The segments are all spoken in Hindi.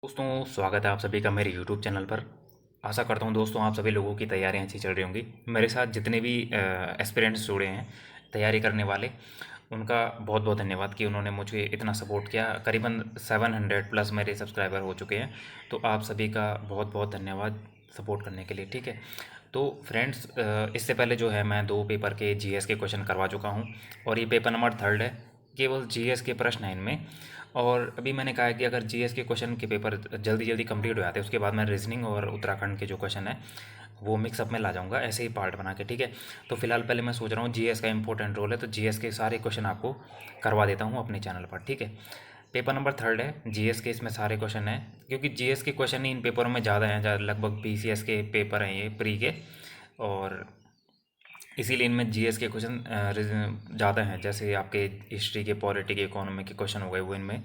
दोस्तों, स्वागत है आप सभी का मेरे YouTube चैनल पर। आशा करता हूँ दोस्तों आप सभी लोगों की तैयारियां अच्छी चल रही होंगी। मेरे साथ जितने भी एस्पिरेंट्स जुड़े हैं तैयारी करने वाले, उनका बहुत बहुत धन्यवाद कि उन्होंने मुझे इतना सपोर्ट किया। करीबन 700 प्लस मेरे सब्सक्राइबर हो चुके हैं, तो आप सभी का बहुत बहुत धन्यवाद सपोर्ट करने के लिए। ठीक है, तो फ्रेंड्स, इससे पहले जो है मैं 2 पेपर के जीएस के क्वेश्चन करवा चुका हूँ और ये पेपर नंबर 3 है। केवल जीएस के प्रश्न हैं इनमें। और अभी मैंने कहा है कि अगर जीएस के क्वेश्चन के पेपर जल्दी जल्दी कंप्लीट हो जाते हैं, उसके बाद मैं रीजनिंग और उत्तराखंड के जो क्वेश्चन है वो मिक्सअप में ला जाऊंगा, ऐसे ही पार्ट बना के। ठीक है, तो फिलहाल पहले मैं सोच रहा हूँ जीएस का इंपॉर्टेंट रोल है, तो जीएस के सारे क्वेश्चन आपको करवा देता हूँ अपने चैनल पर। ठीक है, पेपर नंबर 3 है जीएस के, इसमें सारे क्वेश्चन हैं क्योंकि जीएस के क्वेश्चन ही इन पेपरों में ज़्यादा हैं। लगभग बीसीएस के पेपर हैं ये प्री के, और इसीलिए इनमें जीएस के क्वेश्चन ज़्यादा हैं। जैसे आपके हिस्ट्री के, पॉलिटी के, इकोनॉमी के क्वेश्चन हो गए, वो इनमें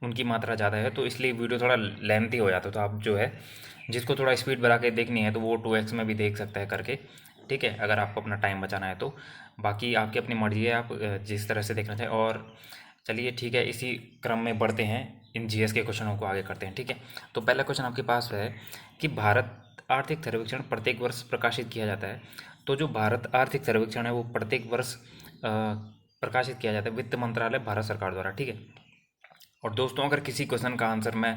उनकी मात्रा ज़्यादा है, तो इसलिए वीडियो थोड़ा लेंथी हो जाता है। तो आप जो है जिसको थोड़ा स्पीड बढ़ा के देखनी है तो वो 2x में भी देख सकता है करके। ठीक है, अगर आपको अपना टाइम बचाना है तो। बाकी आपकी अपनी मर्जी है, आप जिस तरह से देखना चाहें। और चलिए ठीक है, इसी क्रम में बढ़ते हैं, इन जीएस के क्वेश्चनों को आगे करते हैं। ठीक है, तो पहला क्वेश्चन आपके पास है कि भारत आर्थिक सर्वेक्षण प्रत्येक वर्ष प्रकाशित किया जाता है। तो जो भारत आर्थिक सर्वेक्षण है वो प्रत्येक वर्ष प्रकाशित किया जाता है वित्त मंत्रालय, भारत सरकार द्वारा। ठीक है, और दोस्तों अगर किसी क्वेश्चन का आंसर मैं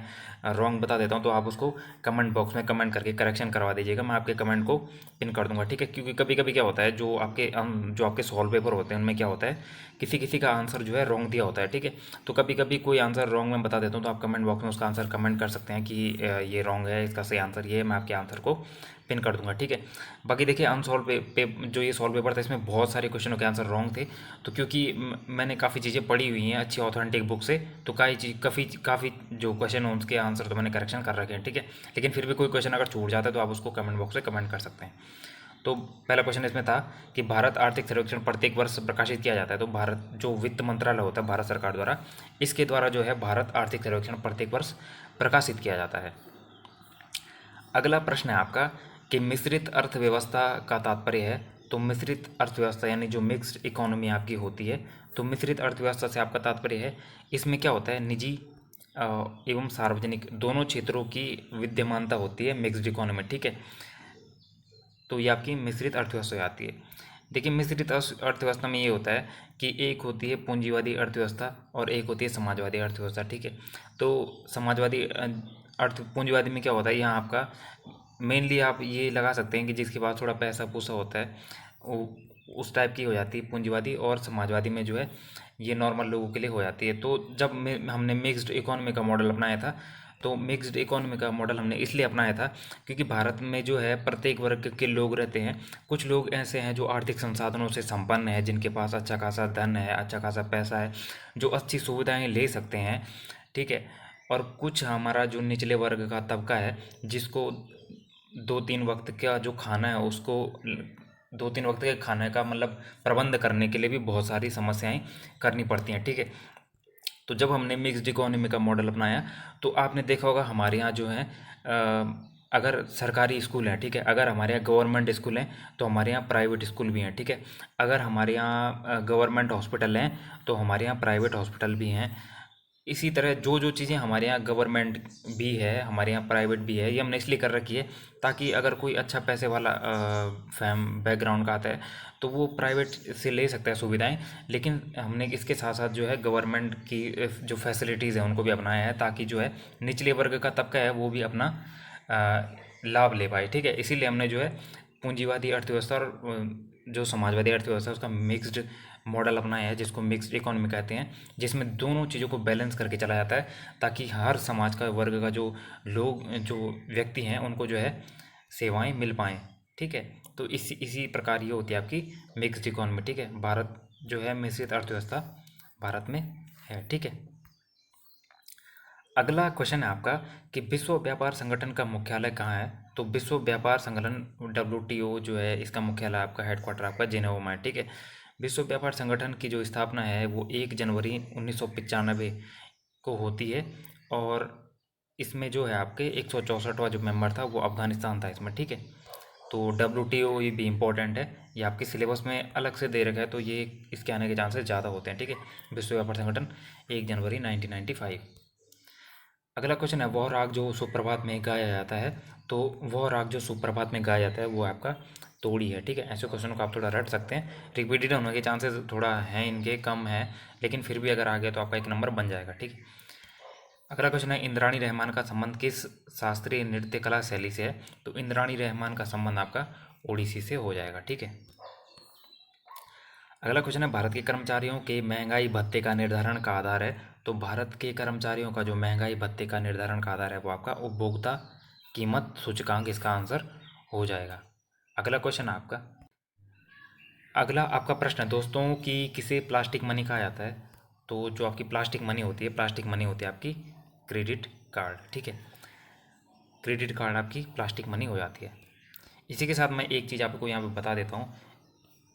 रॉन्ग बता देता हूँ तो आप उसको कमेंट बॉक्स में कमेंट करके करेक्शन करवा दीजिएगा, मैं आपके कमेंट को पिन कर दूंगा। ठीक है, क्योंकि कभी कभी क्या होता है, जो आपके सॉल्व पेपर होते हैं उनमें क्या होता है, किसी किसी का आंसर जो है रॉन्ग दिया होता है। ठीक है, तो कभी कभी कोई आंसर रॉन्ग मैं बता देता हूँ, तो आप कमेंट बॉक्स में उसका आंसर कमेंट कर सकते हैं कि ये रॉन्ग है, इसका सही आंसर ये है, मैं आपके आंसर को पिन कर दूंगा। ठीक है, बाकी देखिए अनसॉल्व जो ये सॉल्व पेपर था इसमें बहुत सारे क्वेश्चनों के आंसर रॉन्ग थे। तो क्योंकि मैंने काफ़ी चीज़ें पढ़ी हुई हैं अच्छी ऑथेंटिक बुक से, तो काफ़ी काफ़ी जो क्वेश्चन हैं उसके आंसर तो मैंने करेक्शन कर रखे हैं। ठीक है, लेकिन फिर भी कोई क्वेश्चन अगर छूट जाता है तो आप उसको कमेंट बॉक्स में कमेंट कर सकते हैं। तो पहला क्वेश्चन इसमें था कि भारत आर्थिक सर्वेक्षण प्रत्येक वर्ष प्रकाशित किया जाता है। तो भारत जो वित्त मंत्रालय होता है भारत सरकार द्वारा, इसके द्वारा जो है भारत आर्थिक सर्वेक्षण प्रत्येक वर्ष प्रकाशित किया जाता है। अगला प्रश्न है आपका कि मिश्रित अर्थव्यवस्था का तात्पर्य है। तो मिश्रित अर्थव्यवस्था यानी जो मिक्स्ड इकोनॉमी आपकी होती है, तो मिश्रित अर्थव्यवस्था से आपका तात्पर्य है, इसमें क्या होता है, निजी एवं सार्वजनिक दोनों क्षेत्रों की विद्यमानता होती है मिक्स्ड इकोनॉमी। ठीक है, तो ये आपकी मिश्रित अर्थव्यवस्था आती है। देखिए मिश्रित अर्थव्यवस्था में ये होता है कि एक होती है पूंजीवादी अर्थव्यवस्था और एक होती है समाजवादी अर्थव्यवस्था। ठीक है, तो समाजवादी पूंजीवादी में क्या होता है, यहाँ आपका मेनली आप ये लगा सकते हैं कि जिसके पास थोड़ा पैसा पूसा होता है वो उस टाइप की हो जाती है पूंजीवादी, और समाजवादी में जो है ये नॉर्मल लोगों के लिए हो जाती है। तो जब हमने मिक्स्ड इकोनॉमी का मॉडल अपनाया था, तो मिक्स्ड इकोनॉमी का मॉडल हमने इसलिए अपनाया था क्योंकि भारत में जो है प्रत्येक वर्ग के लोग रहते हैं। कुछ लोग ऐसे हैं जो आर्थिक संसाधनों से संपन्न है, जिनके पास अच्छा खासा धन है, अच्छा खासा पैसा है, जो अच्छी सुविधाएं ले सकते हैं। ठीक है, और कुछ हमारा जो निचले वर्ग का तबका है, जिसको 2-3 वक्त का जो खाना है उसको 2-3 वक्त के खाने का मतलब प्रबंध करने के लिए भी बहुत सारी समस्याएं करनी पड़ती हैं। ठीक है, तो जब हमने मिक्स्ड इकोनॉमी का मॉडल अपनाया तो आपने देखा होगा हमारे यहाँ जो है अगर सरकारी स्कूल हैं, ठीक है, अगर हमारे यहाँ गवर्नमेंट स्कूल हैं तो हमारे यहाँ प्राइवेट स्कूल भी हैं। ठीक है, अगर हमारे यहाँ गवर्नमेंट हॉस्पिटल हैं तो हमारे यहाँ प्राइवेट हॉस्पिटल भी हैं। इसी तरह जो जो चीज़ें हमारे यहाँ गवर्नमेंट भी है, हमारे यहाँ प्राइवेट भी है, ये हमने इसलिए कर रखी है ताकि अगर कोई अच्छा पैसे वाला फैम बैकग्राउंड का आता है तो वो प्राइवेट से ले सकता है सुविधाएं। लेकिन हमने इसके साथ साथ जो है गवर्नमेंट की जो फैसिलिटीज़ हैं उनको भी अपनाया है, ताकि जो है निचले वर्ग का तबका है वो भी अपना लाभ ले पाए। ठीक है, इसीलिए हमने जो है पूंजीवादी अर्थव्यवस्था और जो समाजवादी अर्थव्यवस्था है उसका मिक्स्ड मॉडल अपनाया है, जिसको मिक्स्ड इकोनॉमी कहते हैं, जिसमें दोनों चीज़ों को बैलेंस करके चला जाता है ताकि हर समाज का वर्ग का जो व्यक्ति हैं उनको जो है सेवाएं मिल पाएँ। ठीक है, तो इसी प्रकार ये होती है आपकी मिक्स्ड इकोनॉमी। ठीक है, भारत जो है मिश्रित अर्थव्यवस्था भारत में है। ठीक है, अगला क्वेश्चन है आपका कि विश्व व्यापार संगठन का मुख्यालय कहाँ है। तो विश्व व्यापार संगठन डब्ल्यूटीओ जो है, इसका मुख्यालय आपका हेडक्वार्टर आपका जिनेवा में है। ठीक है, विश्व व्यापार संगठन की जो स्थापना है वो 1 जनवरी 1995 को होती है, और इसमें जो है आपके 164वां जो मेंबर था वो अफगानिस्तान था इसमें। ठीक है, तो डब्ल्यूटीओ ये भी इम्पोर्टेंट है, ये आपके सिलेबस में अलग से दे रखा है, तो ये इसके आने के चांसेस ज़्यादा होते हैं। ठीक है, विश्व व्यापार संगठन 1 जनवरी 1995। अगला क्वेश्चन है, वह राग जो सुप्रभात में गाया जाता है, तो वह राग जो सुप्रभात में गाया जाता है वो आपका तोड़ी है। ठीक है, ऐसे क्वेश्चन को आप थोड़ा रट सकते हैं। रिपीटेड होने के चांसेस थोड़ा हैं, इनके कम है, लेकिन फिर भी अगर आ गया तो आपका एक नंबर बन जाएगा। ठीक है, अगला क्वेश्चन है, इंद्राणी रहमान का संबंध किस शास्त्रीय नृत्य कला शैली से है? तो इंद्राणी रहमान का संबंध आपका ओडिसी से हो जाएगा। ठीक है, अगला क्वेश्चन है, भारत के कर्मचारियों के महंगाई भत्ते का निर्धारण का आधार है? तो भारत के कर्मचारियों का जो महंगाई भत्ते का निर्धारण का आधार है वो आपका उपभोक्ता कीमत सूचकांक इसका आंसर हो जाएगा। अगला क्वेश्चन आपका, अगला आपका प्रश्न है दोस्तों कि किसे प्लास्टिक मनी कहा जाता है? तो जो आपकी प्लास्टिक मनी होती है, प्लास्टिक मनी होती है आपकी क्रेडिट कार्ड। ठीक है, क्रेडिट कार्ड आपकी प्लास्टिक मनी हो जाती है। इसी के साथ मैं एक चीज़ आपको यहाँ पे बता देता हूँ।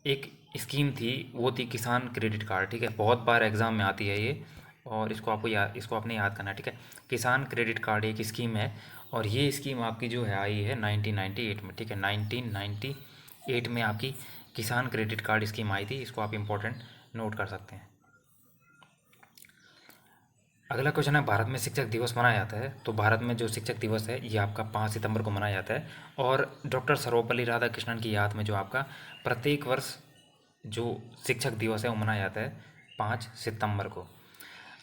एक स्कीम थी, वो थी किसान क्रेडिट कार्ड। ठीक है, बहुत बार एग्ज़ाम में आती है ये, और इसको आपने याद करना है। ठीक है, किसान क्रेडिट कार्ड एक स्कीम है, और ये स्कीम आपकी जो है आई है 1998 में। ठीक है, 1998 में आपकी किसान क्रेडिट कार्ड स्कीम आई थी। इसको आप इम्पोर्टेंट नोट कर सकते हैं। अगला क्वेश्चन है, भारत में शिक्षक दिवस मनाया जाता है? तो भारत में जो शिक्षक दिवस है ये आपका 5 सितंबर को मनाया जाता है, और डॉक्टर सर्वपल्ली राधाकृष्णन की याद में जो आपका प्रत्येक वर्ष जो शिक्षक दिवस है वो मनाया जाता है 5 सितंबर को।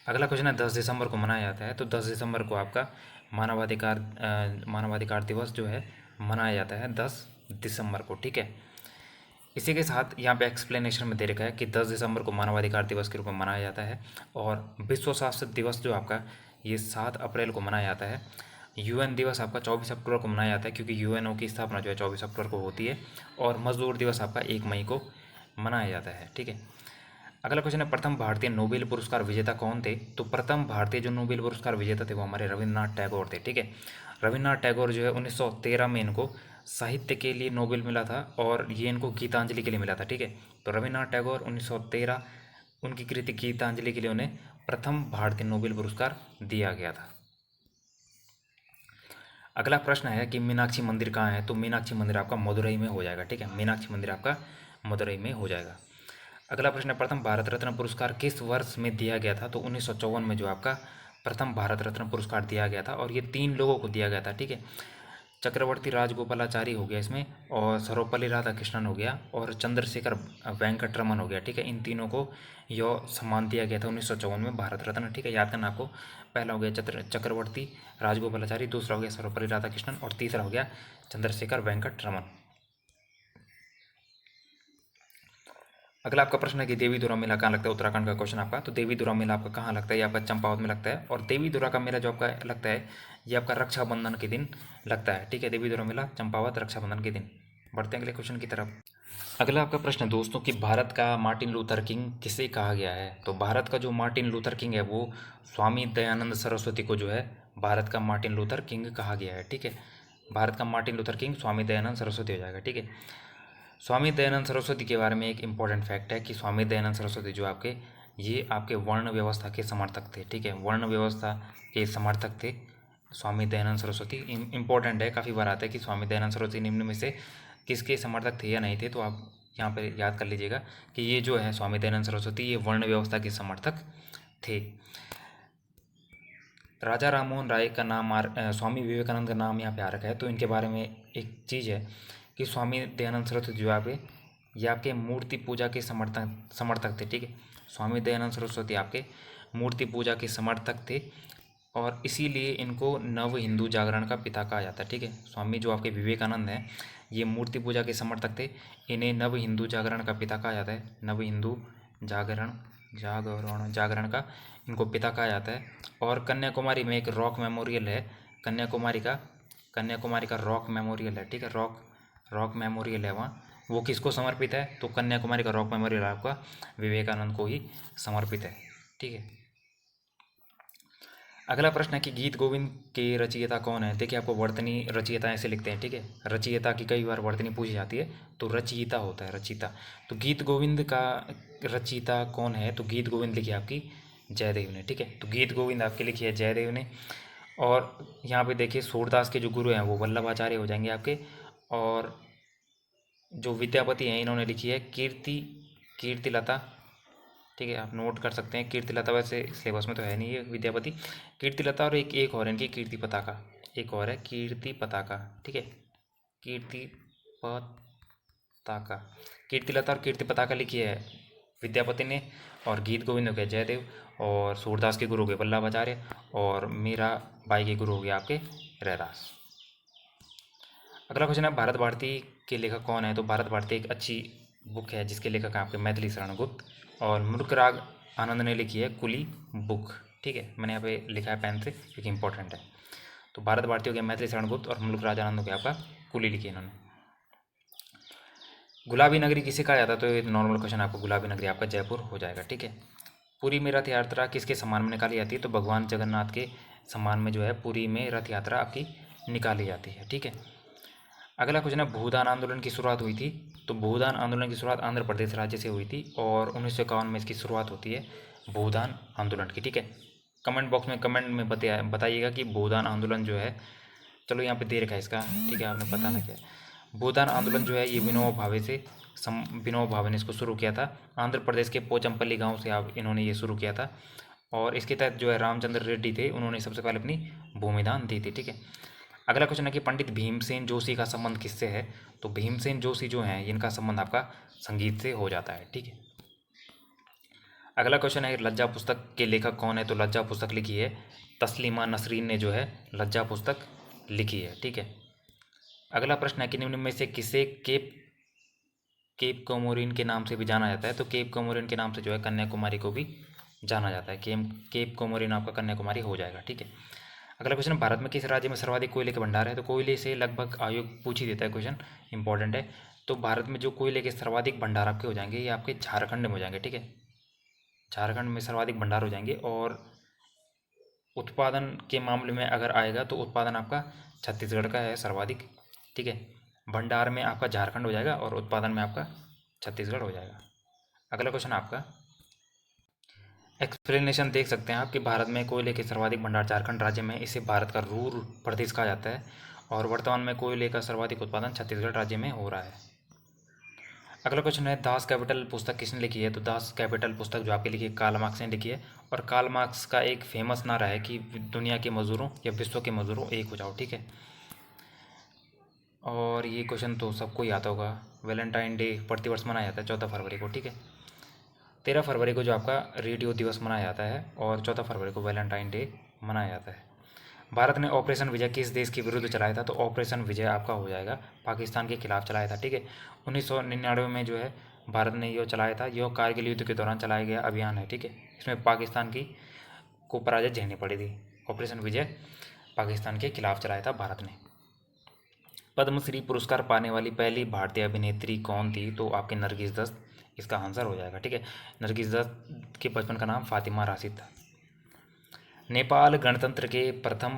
अगला क्वेश्चन है, 10 दिसंबर को मनाया जाता है? तो 10 दिसंबर को आपका मानवाधिकार दिवस जो है मनाया जाता है 10 दिसंबर को। ठीक है, इसी के साथ यहाँ पे एक्सप्लेनेशन में दे रखा है कि 10 दिसंबर को मानवाधिकार दिवस के रूप में मनाया जाता है, और विश्व स्वास्थ्य दिवस जो आपका ये 7 अप्रैल को मनाया जाता है। यूएन दिवस आपका 24 अक्टूबर को मनाया जाता है, क्योंकि यूएनओ की स्थापना जो है 24 अक्टूबर को होती है, और मजदूर दिवस आपका 1 मई को मनाया जाता है। ठीक है, अगला क्वेश्चन है, प्रथम भारतीय नोबेल पुरस्कार विजेता कौन थे? तो प्रथम भारतीय जो नोबेल पुरस्कार विजेता थे वो हमारे रविन्द्रनाथ टैगोर थे। ठीक है, रविन्द्रनाथ टैगोर जो है 1913 में इनको साहित्य के लिए नोबेल मिला था, और ये इनको गीतांजलि के लिए मिला था। ठीक है, तो रविन्द्रनाथ टैगोर 1913 उनकी कृति गीतांजलि के लिए उन्हें प्रथम भारतीय नोबेल पुरस्कार दिया गया था। अगला प्रश्न है कि मीनाक्षी मंदिर कहाँ है? तो मीनाक्षी मंदिर आपका मदुरई में हो जाएगा। ठीक है, मीनाक्षी मंदिर आपका मदुरई में हो जाएगा। अगला प्रश्न है, प्रथम भारत रत्न पुरस्कार किस वर्ष में दिया गया था? तो 1954 में जो आपका प्रथम भारत रत्न पुरस्कार दिया गया था, और ये 3 लोगों को दिया गया था। ठीक है, चक्रवर्ती राजगोपालाचारी हो गया इसमें, और सर्वपल्ली राधाकृष्णन हो गया, और चंद्रशेखर वेंकटरमन हो गया। ठीक है, इन तीनों को यह सम्मान दिया गया था 1954 में भारत रत्न। ठीक है, याद करना आपको। पहला हो गया चक्रवर्ती राजगोपालाचारी, दूसरा हो गया सर्वपल्ली राधाकृष्णन, और तीसरा हो गया चंद्रशेखर वेंकटरमन। अगला आपका प्रश्न है कि देवी दुर्गा मेला कहाँ लगता है? उत्तराखंड का क्वेश्चन आपका। तो देवी दुर्गा मेला आपका कहाँ लगता है? ये आपका चंपावत में लगता है, और देवी दुर्गा का मेला जो आपका लगता है ये आपका रक्षाबंधन के दिन लगता है। ठीक है, देवी दुर्गा मेला चंपावत रक्षाबंधन के दिन। बढ़ते हैं अगले क्वेश्चन की तरफ। अगला आपका प्रश्न है दोस्तों कि भारत का मार्टिन लूथर किंग किसे कहा गया है? तो भारत का जो मार्टिन लूथर किंग है वो स्वामी दयानंद सरस्वती को जो है भारत का मार्टिन लूथर किंग कहा गया है। ठीक है, भारत का Martin Luther king Swami Dayanand Saraswati हो जाएगा। ठीक है, स्वामी दयानंद सरस्वती के बारे में एक इम्पॉर्टेंट फैक्ट है कि स्वामी दयानंद सरस्वती जो आपके ये आपके वर्ण व्यवस्था के समर्थक थे। ठीक है, वर्ण व्यवस्था के समर्थक थे स्वामी दयानंद सरस्वती। इम्पॉर्टेंट है, काफ़ी बार आता है कि स्वामी दयानंद सरस्वती निम्न में से किसके समर्थक थे या नहीं थे, तो आप यहाँ पर याद कर लीजिएगा कि ये जो है स्वामी दयानंद सरस्वती ये वर्ण व्यवस्था के समर्थक थे। राजा राममोहन राय का नाम स्वामी विवेकानंद का नाम यहाँ पे आ रखा है, तो इनके बारे में एक चीज़ है कि स्वामी दयानंद सरस्वती जो आपके ये आपके मूर्ति पूजा के समर्थक थे। ठीक है, स्वामी दयानंद सरस्वती आपके मूर्ति पूजा के समर्थक थे, और इसीलिए इनको नव हिंदू जागरण का पिता कहा जाता है। ठीक है, स्वामी जो आपके विवेकानंद हैं ये मूर्ति पूजा के समर्थक थे, इन्हें नव हिंदू जागरण का पिता कहा जाता है। नव हिंदू जागरण जागरण जागरण का इनको पिता कहा जाता है। और कन्याकुमारी में एक रॉक मेमोरियल है, कन्याकुमारी का रॉक मेमोरियल है। ठीक है, रॉक मेमोरियल है वहाँ, वो किसको समर्पित है? तो कन्याकुमारी का रॉक मेमोरियल आपका विवेकानंद को ही समर्पित है। ठीक है, अगला प्रश्न है कि गीत गोविंद के रचयिता कौन है? देखिए आपको वर्तनी रचयिता ऐसे लिखते हैं। ठीक है, रचयिता की कई बार वर्तनी पूछी जाती है, तो रचयिता होता है रचयिता। तो गीत गोविंद का रचयिता कौन है? तो गीत गोविंद लिखी आपकी जयदेव ने। ठीक है, तो गीत गोविंद आपके लिखी है जयदेव ने। और यहाँ पे देखिए सूरदास के जो गुरु हैं वो वल्लभाचार्य हो जाएंगे आपके, और जो विद्यापति हैं इन्होंने लिखी है कीर्तिलता। ठीक है, आप नोट कर सकते हैं। कीर्तिलता वैसे सिलेबस में तो है नहीं ये विद्यापति। कीर्तिलता और एक और है इनकी कीर्ति पताका, एक और है कीर्ति पताका। ठीक है, कीर्ति पताका, कीर्तिलता और कीर्ति पताका लिखी है विद्यापति ने, और गीत गोविंद हो गया जयदेव, और सूरदास के गुरु हो गए वल्लभाचार्य, और मीरा बाई के गुरु हो गए आपके रैदास। अगला क्वेश्चन है भारत भारती के लेखक कौन है? तो भारत भारती एक अच्छी बुक है जिसके लेखक हैं आपके मैथिली शरण गुप्त, और मुल्कराज आनंद ने लिखी है कुली बुक। ठीक है, मैंने यहाँ पे लिखा है पेन से क्योंकि इंपॉर्टेंट है। तो भारत भारती हो गया मैथिली शरण गुप्त, और मुल्कराज आनंद हो गया आपका कुली लिखी है इन्होंने। गुलाबी नगरी किसे कहा जाता है? तो ये नॉर्मल क्वेश्चन आपको, गुलाबी नगरी आपका जयपुर हो जाएगा। ठीक है, पुरी में रथ यात्रा किसके सम्मान में निकाली जाती है? तो भगवान जगन्नाथ के सम्मान में जो है पुरी में रथ यात्रा आपकी निकाली जाती है। ठीक है, अगला क्वेश्चन है भूदान आंदोलन की शुरुआत हुई थी? तो भूदान आंदोलन की शुरुआत आंध्र प्रदेश राज्य से हुई थी, और 1951 में इसकी शुरुआत होती है भूदान आंदोलन की। ठीक है, कमेंट बॉक्स में कमेंट में बताइएगा कि भूदान आंदोलन जो है, चलो यहाँ पे दे रखा है इसका, ठीक है, आपने पता ना क्या। भूदान आंदोलन जो है ये विनोबा भावे से विनोबा भावे ने इसको शुरू किया था। आंध्र प्रदेश के पोचमपल्ली गांव से आप इन्होंने ये शुरू किया था, और इसके तहत जो है रामचंद्र रेड्डी थे, उन्होंने सबसे पहले अपनी भूमिदान दी थी। ठीक है, अगला क्वेश्चन है कि पंडित भीमसेन जोशी का संबंध किससे है? तो भीमसेन जोशी जो हैं इनका संबंध आपका संगीत से हो जाता है। ठीक है, अगला क्वेश्चन है लज्जा पुस्तक के लेखक कौन है? तो लज्जा पुस्तक लिखी है तस्लीमा नसरीन ने जो है लज्जा पुस्तक लिखी है। ठीक है, अगला प्रश्न है कि निम्न में से किसे केप केप कोमोरिन के नाम से भी जाना जाता है? तो केप कोमोरिन के नाम से जो है कन्याकुमारी को भी जाना जाता है। केप कोमोरिन आपका कन्याकुमारी हो जाएगा। ठीक है, अगला क्वेश्चन, भारत में किस राज्य में सर्वाधिक कोयले के भंडार है? तो कोयले से लगभग आयोग पूछ ही देता है क्वेश्चन, इंपॉर्टेंट है। तो भारत में जो कोयले के सर्वाधिक भंडार आपके हो जाएंगे ये आपके झारखंड में हो जाएंगे। ठीक है, झारखंड में सर्वाधिक भंडार हो जाएंगे। और उत्पादन के मामले में अगर आएगा तो उत्पादन आपका छत्तीसगढ़ का है सर्वाधिक। ठीक है, भंडार में आपका झारखंड हो जाएगा और उत्पादन में आपका छत्तीसगढ़ हो जाएगा। अगला क्वेश्चन आपका एक्सप्लेनेशन देख सकते हैं आप कि भारत में कोयले के सर्वाधिक भंडार झारखंड राज्य में, इसे भारत का रूर प्रदेश कहा जाता है, और वर्तमान में कोयले का सर्वाधिक उत्पादन छत्तीसगढ़ राज्य में हो रहा है। अगला क्वेश्चन है दास कैपिटल पुस्तक किसने लिखी है? तो दास कैपिटल पुस्तक जो आपकी लिखी है कार्ल मार्क्स ने लिखी है, और कार्ल मार्क्स का एक फेमस नारा है कि दुनिया के मजदूरों या विश्व के मजदूरों एक हो जाओ। ठीक है, और ये क्वेश्चन तो सबको ही आता होगा। वैलेंटाइन डे प्रतिवर्ष मनाया जाता है 14 फरवरी को। ठीक है, 13 फरवरी को जो आपका रेडियो दिवस मनाया जाता है, और 14 फरवरी को वैलेंटाइन डे मनाया जाता है। भारत ने ऑपरेशन विजय किस देश के विरुद्ध चलाया था? तो ऑपरेशन विजय आपका हो जाएगा पाकिस्तान के खिलाफ चलाया था। ठीक है, 1999 में जो है भारत ने ये चलाया था, यह कारगिल युद्ध के दौरान चलाया गया अभियान है। ठीक है, इसमें पाकिस्तान की को पराजय झेलनी पड़ी थी। ऑपरेशन विजय पाकिस्तान के खिलाफ चलाया था भारत ने। पद्मश्री पुरस्कार पाने वाली पहली भारतीय अभिनेत्री कौन थी? तो आपके नरगिस दत्त इसका आंसर हो जाएगा। ठीक है, नरगिस दत्त के बचपन का नाम फातिमा राशिद था। नेपाल गणतंत्र के प्रथम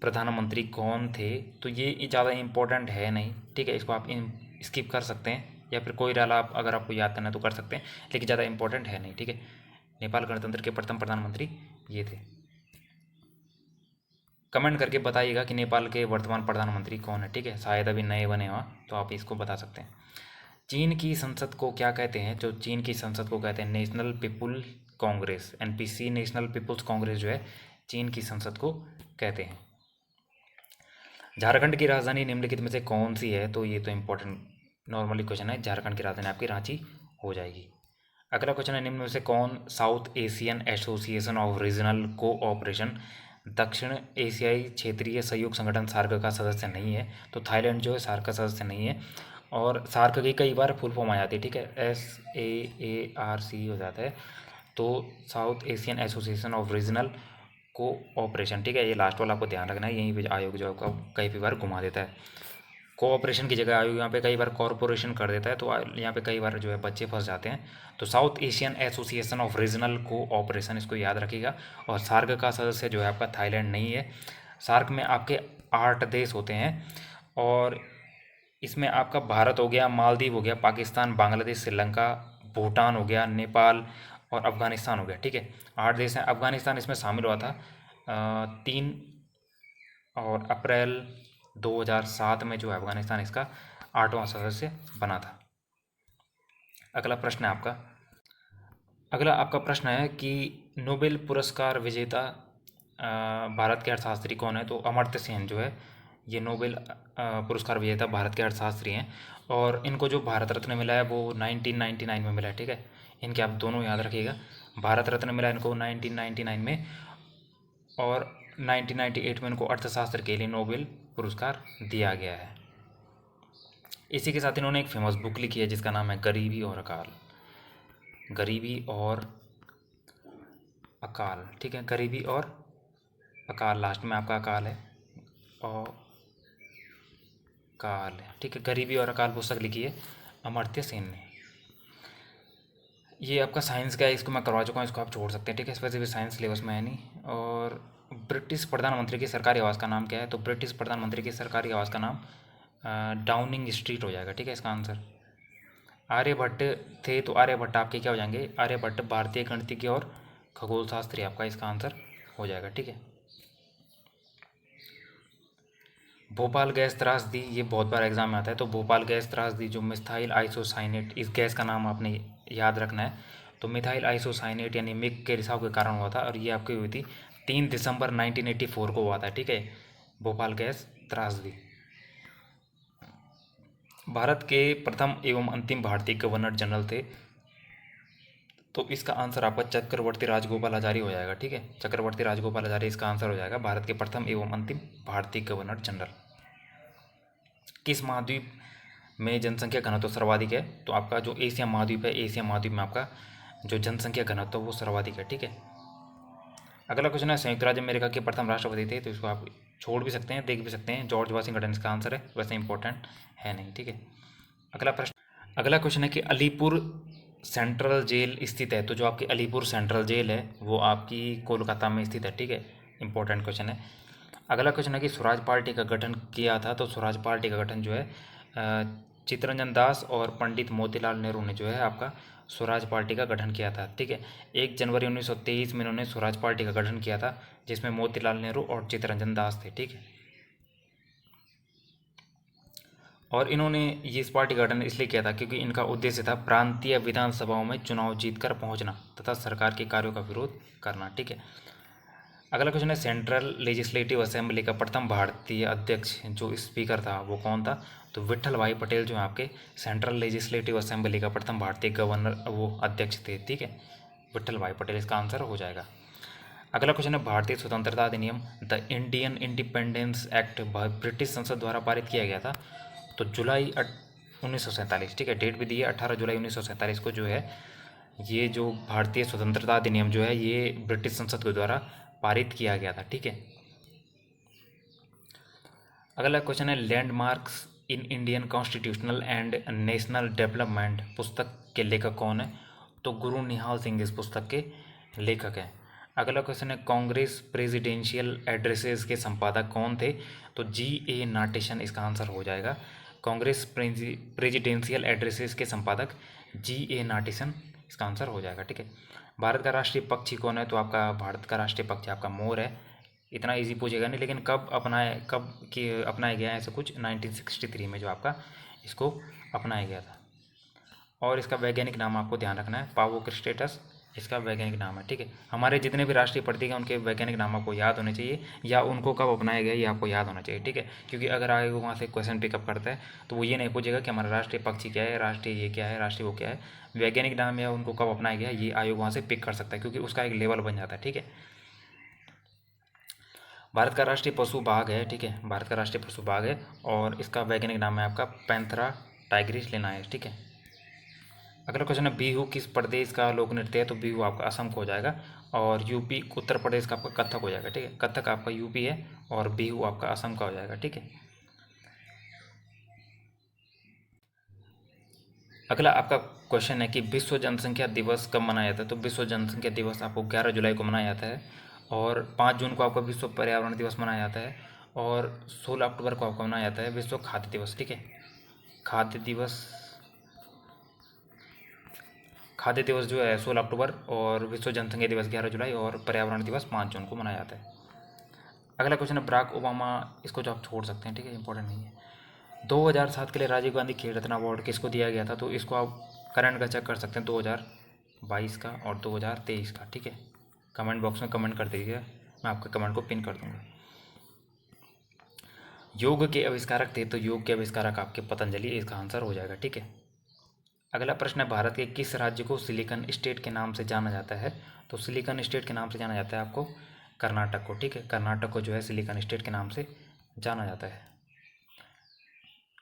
प्रधानमंत्री कौन थे? तो ये ज़्यादा इम्पोर्टेंट है नहीं। ठीक है, इसको आप स्किप कर सकते हैं, या फिर कोई डाला आप अगर आपको याद करना है तो कर सकते हैं, लेकिन ज़्यादा इंपॉर्टेंट है नहीं। ठीक है, नेपाल गणतंत्र के प्रथम प्रधानमंत्री ये थे। कमेंट करके बताइएगा कि नेपाल के वर्तमान प्रधानमंत्री कौन है। ठीक है, शायद अभी नए बने हो तो आप इसको बता सकते हैं। चीन की संसद को क्या कहते हैं? जो चीन की संसद को कहते हैं national people congress, NPC, national people's congress जो है चीन की संसद को कहते हैं। झारखंड की राजधानी निम्नलिखित में से कौन सी है? तो ये तो इम्पोर्टेंट नॉर्मली क्वेश्चन है, झारखंड की राजधानी आपकी रांची हो जाएगी। अगला क्वेश्चन है निम्न में से कौन south Asian association of regional cooperation, दक्षिण एशियाई क्षेत्रीय सहयोग संगठन सार्क का सदस्य नहीं है? तो थाईलैंड जो है सार्क का सदस्य नहीं है, और सार्क की कई बार फुल फॉर्म आ जाती है। ठीक है, SAARC हो जाता है, तो south Asian association of regional cooperation. ठीक है, ये लास्ट वाला आपको ध्यान रखना है, यहीं पे आयोग जो आपका कई बार घुमा देता है। कोऑपरेशन की जगह आयोग यहाँ पे कई बार कॉरपोरेशन कर देता है, तो यहाँ पे कई बार जो है बच्चे फंस जाते हैं। तो south Asian association of regional cooperation, इसको याद रखिएगा। और सार्क का सदस्य जो है आपका थाईलैंड नहीं है। सार्क में आपके 8 देश होते हैं, और इसमें आपका भारत हो गया, मालदीव हो गया, पाकिस्तान, बांग्लादेश, श्रीलंका, भूटान हो गया, नेपाल और अफगानिस्तान हो गया। ठीक है, 8 देश हैं। अफगानिस्तान इसमें शामिल हुआ था 3 और अप्रैल 2007 में जो है अफगानिस्तान इसका 8वां सदस्य बना था। अगला प्रश्न है आपका अगला आपका प्रश्न है कि नोबेल पुरस्कार विजेता भारत के अर्थशास्त्री कौन है। तो अमर्त्य सेन जो है ये नोबेल पुरस्कार विजेता भारत के अर्थशास्त्री हैं, और इनको जो भारत रत्न मिला है वो 1999 में मिला है। ठीक है, इनके आप दोनों याद रखिएगा। भारत रत्न मिला इनको 1999 में, और 1998 में इनको अर्थशास्त्र के लिए नोबेल पुरस्कार दिया गया है। इसी के साथ इन्होंने एक फेमस बुक लिखी है जिसका नाम है गरीबी और अकाल। गरीबी और अकाल, ठीक है, गरीबी और अकाल, लास्ट में आपका अकाल है और काल है। ठीक है, गरीबी और अकाल पुस्तक लिखी है अमर्त्य सेन ने। ये आपका साइंस का है, इसको मैं करवा चुका हूँ, इसको आप छोड़ सकते हैं। ठीक है, स्पेसिफिक साइंस सिलेबस में है नहीं। और ब्रिटिश प्रधानमंत्री की सरकारी आवास का नाम क्या है। तो ब्रिटिश प्रधानमंत्री की सरकारी आवास का नाम डाउनिंग स्ट्रीट हो जाएगा। ठीक है, इसका आंसर। आर्यभट्ट थे तो आर्यभट्ट आपके क्या हो जाएंगे, आर्यभट्ट भारतीय गणितज्ञ और खगोल शास्त्री आपका इसका आंसर हो जाएगा। ठीक है, भोपाल गैस त्रासदी, ये बहुत बार एग्जाम में आता है। तो भोपाल गैस त्रासदी जो मिथाइल आइसोसाइनेट, इस गैस का नाम आपने याद रखना है। तो मिथाइल आइसोसाइनेट यानी मिग के रिसाव के कारण हुआ था, और ये आपकी हुई थी 3 दिसंबर 1984 को हुआ था। ठीक है, भोपाल गैस त्रासदी। भारत के प्रथम एवं अंतिम भारतीय गवर्नर जनरल थे। तो इसका आंसर आपका चक्रवर्ती राजगोपालाचारी हो जाएगा। ठीक है, चक्रवर्ती राजगोपालाचारी इसका आंसर हो जाएगा, भारत के प्रथम एवं अंतिम भारतीय गवर्नर जनरल। किस महाद्वीप में जनसंख्या घनत्व सर्वाधिक है। तो आपका जो एशिया महाद्वीप है, एशिया महाद्वीप में आपका जो जनसंख्या घनत्व वो सर्वाधिक है। ठीक है, अगला क्वेश्चन है संयुक्त राज्य अमेरिका के प्रथम राष्ट्रपति थे। तो इसको आप छोड़ भी सकते हैं, देख भी सकते हैं, जॉर्ज वाशिंगटन इसका आंसर है, वैसे इंपॉर्टेंट है नहीं। ठीक है, अगला प्रश्न, अगला क्वेश्चन है कि अलीपुर सेंट्रल जेल स्थित है। तो जो आपकी अलीपुर सेंट्रल जेल है वो आपकी कोलकाता में स्थित है। ठीक है, इंपॉर्टेंट क्वेश्चन है। अगला क्वेश्चन है कि स्वराज पार्टी का गठन किया था। तो स्वराज पार्टी का गठन जो है चित्तरंजन दास और पंडित मोतीलाल नेहरू ने जो है आपका स्वराज पार्टी का गठन किया था। ठीक है, 1 जनवरी 1923 में इन्होंने स्वराज पार्टी का गठन किया था, जिसमें मोतीलाल नेहरू और चित्तरंजन दास थे। ठीक है, और इन्होंने ये इस पार्टी का गठन इसलिए किया था क्योंकि इनका उद्देश्य था प्रांतीय विधानसभाओं में चुनाव जीतकर पहुंचना तथा सरकार के कार्यों का विरोध करना। ठीक है, अगला क्वेश्चन है सेंट्रल लेजिस्लेटिव असेंबली का प्रथम भारतीय अध्यक्ष जो स्पीकर था वो कौन था। तो विट्ठल भाई पटेल जो है आपके सेंट्रल लेजिस्लेटिव असेंबली का प्रथम भारतीय गवर्नर वो अध्यक्ष थे। ठीक है, विट्ठल भाई पटेल इसका आंसर हो जाएगा। अगला क्वेश्चन है भारतीय स्वतंत्रता अधिनियम the Indian independence act British संसद द्वारा पारित किया गया था। तो जुलाई 1947, ठीक है, डेट भी दी है 18 जुलाई 1947 को जो है ये जो भारतीय स्वतंत्रता अधिनियम जो है ये ब्रिटिश संसद के द्वारा पारित किया गया था। ठीक है, अगला क्वेश्चन है landmarks in Indian constitutional and national development पुस्तक के लेखक कौन है। तो गुरु निहाल सिंह इस पुस्तक के लेखक हैं। अगला क्वेश्चन है कांग्रेस प्रेसिडेंशियल एड्रेसेस के संपादक कौन थे। तो G.A. नाटेशन इसका आंसर हो जाएगा। कांग्रेस प्रेसिडेंशियल एड्रेसेस के संपादक G.A. नाटेशन इसका आंसर हो जाएगा। ठीक है, भारत का राष्ट्रीय पक्षी कौन है। तो आपका भारत का राष्ट्रीय पक्षी आपका मोर है। इतना इजी पूछेगा नहीं, लेकिन कब कि अपनाया गया है ऐसा कुछ 1963 में जो आपका इसको अपनाया गया था। और इसका वैज्ञानिक नाम आपको ध्यान रखना है, पावो क्रिस्टेटस इसका वैज्ञानिक नाम है। ठीक है, हमारे जितने भी राष्ट्रीय प्रतीक हैं उनके वैज्ञानिक नाम आपको याद होने चाहिए, या उनको कब अपनाया गया ये आपको याद होना चाहिए। ठीक है, क्योंकि अगर आगे वहाँ से क्वेश्चन पिकअप करता है तो वो ये नहीं पूछेगा कि हमारा राष्ट्रीय पक्षी क्या है, राष्ट्रीय ये क्या है, राष्ट्रीय वो क्या है। वैज्ञानिक नाम या उनको कब अपनाया गया ये आयोग वहाँ से पिक कर सकता है, क्योंकि उसका एक लेवल बन जाता है। ठीक है, भारत का राष्ट्रीय पशु बाघ है। ठीक है, भारत का राष्ट्रीय पशु बाघ है, और इसका वैज्ञानिक नाम है आपका पैंथेरा टाइग्रिस लिनायस। ठीक है, अगला क्वेश्चन है बिहू किस प्रदेश का लोक नृत्य है। तो बिहू आपका असम को हो जाएगा, और यूपी उत्तर प्रदेश का आपका कथक हो जाएगा। ठीक है, कथक आपका यूपी है और बिहू आपका असम का हो जाएगा। ठीक है, अगला आपका क्वेश्चन है कि विश्व जनसंख्या दिवस कब मनाया जाता है। तो विश्व जनसंख्या दिवस आपको 11 जुलाई को मनाया जाता है, और 5 जून को आपका विश्व पर्यावरण दिवस मनाया जाता है, और 16 अक्टूबर को आपका मनाया जाता है विश्व खाद्य दिवस। ठीक है, खाद्य दिवस, खाद्य दिवस जो है 16 अक्टूबर, और विश्व जनसंख्या दिवस 11 जुलाई, और पर्यावरण दिवस 5 जून को मनाया जाता है। अगला क्वेश्चन है बराक ओबामा, इसको जो आप छोड़ सकते हैं। ठीक है, इंपॉर्टेंट नहीं है। 2007 के लिए राजीव गांधी खेल रत्न अवार्ड किसको दिया गया था। तो इसको आप करंट का चेक कर सकते हैं, 2022 का और 2023 का, ठीक है। कमेंट बॉक्स में कमेंट कर दीजिएगा, मैं आपके कमेंट को पिन कर दूंगा। योग के आविष्कारक थे, तो योग के आविष्कारक आपके पतंजलि इसका आंसर हो जाएगा, ठीक है। अगला प्रश्न है, भारत के किस राज्य को सिलिकन स्टेट के नाम से जाना जाता है? तो सिलिकन स्टेट के नाम से जाना जाता है आपको कर्नाटक को, ठीक है। कर्नाटक को जो है सिलिकन स्टेट के नाम से जाना जाता है।